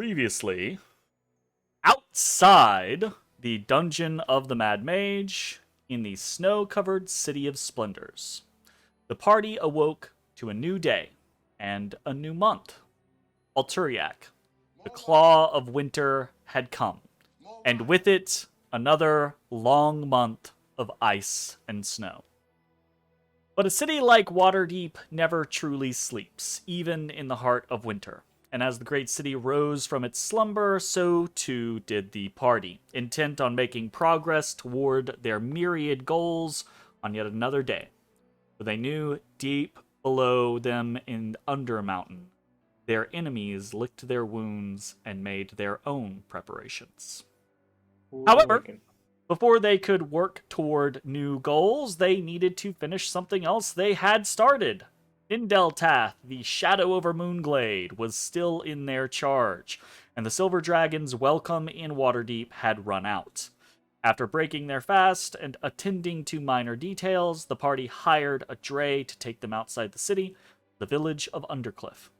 Previously, outside the dungeon of the Mad Mage in the snow-covered City of Splendors, the party awoke to a new day and a new month. Alturiac, the Claw of Winter, had come, and with it, another long month of ice and snow. But a city like Waterdeep never truly sleeps, even in the heart of winter. And as the great city rose from its slumber, so too did the party, intent on making progress toward their myriad goals on yet another day. For they knew deep below them in Undermountain, their enemies licked their wounds and made their own preparations. However, before they could work toward new goals, they needed to finish something else they had started. Nindeltath, the Shadow over Moonglade, was still in their charge, and the Silver Dragon's welcome in Waterdeep had run out. After breaking their fast and attending to minor details, the party hired a dray to take them outside the city, the village of Undercliff.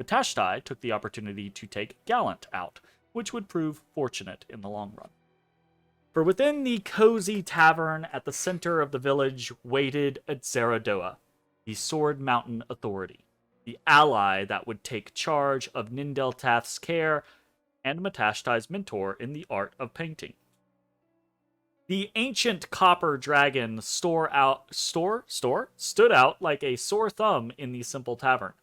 Matashtai took the opportunity to take Gallant out, which would prove fortunate in the long run. For within the cozy tavern at the center of the village waited Ezrah, the Sword Mountain Authority, the ally that would take charge of Nindeltath's care and Matashtai's mentor in the art of painting. The ancient copper dragon stood out like a sore thumb in the simple tavern,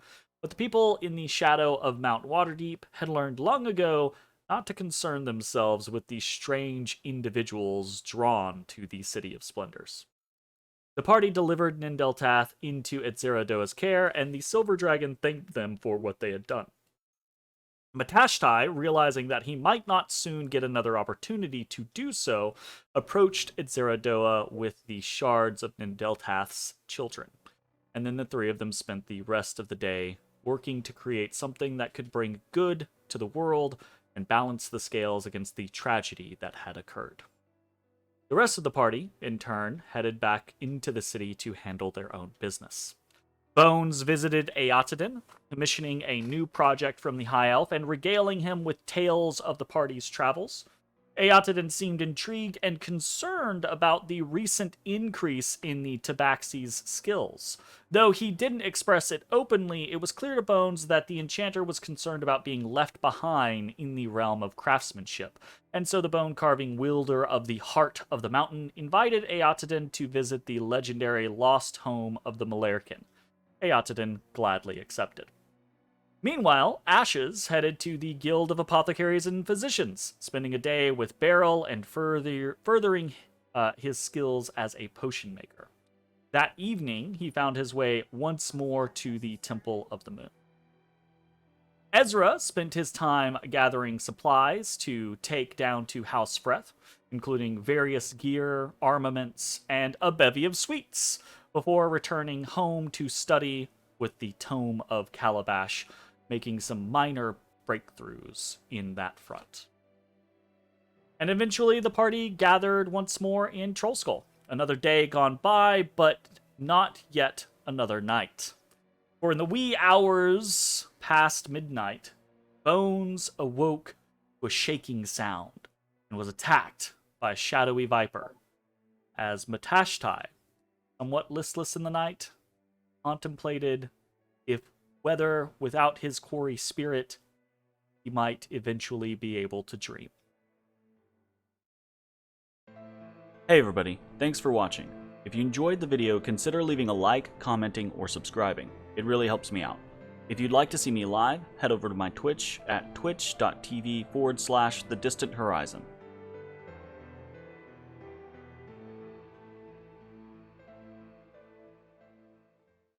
but the people in the shadow of Mount Waterdeep had learned long ago not to concern themselves with the strange individuals drawn to the City of Splendors. The party delivered Nindeltath into Ezrah's care, and the Silver Dragon thanked them for what they had done. Matashtai, realizing that he might not soon get another opportunity to do so, approached Ezrah with the shards of Nindeltath's children, and then the three of them spent the rest of the day working to create something that could bring good to the world and balance the scales against the tragedy that had occurred. The rest of the party, in turn, headed back into the city to handle their own business. Bones visited Eotaden, commissioning a new project from the High Elf and regaling him with tales of the party's travels. Eotaden seemed intrigued and concerned about the recent increase in the Tabaxi's skills. Though he didn't express it openly, it was clear to Bones that the enchanter was concerned about being left behind in the realm of craftsmanship, and so the bone-carving wielder of the Heart of the Mountain invited Eotaden to visit the legendary lost home of the Malarkin. Eotaden gladly accepted. Meanwhile, Ashes headed to the Guild of Apothecaries and Physicians, spending a day with Beryl and furthering his skills as a potion maker. That evening, he found his way once more to the Temple of the Moon. Ezrah spent his time gathering supplies to take down to House Freth, including various gear, armaments, and a bevy of sweets, before returning home to study with the Tome of Calabash, making some minor breakthroughs in that front. And eventually the party gathered once more in Trollskull. Another day gone by, but not yet another night. For in the wee hours past midnight, Bones awoke to a shaking sound and was attacked by a shadowy viper, as Matashtai, somewhat listless in the night, contemplated whether, without his quarry spirit, he might eventually be able to dream. Hey everybody, thanks for watching. If you enjoyed the video, consider leaving a like, commenting, or subscribing. It really helps me out. If you'd like to see me live, head over to my Twitch at twitch.tv/thedistanthorizon.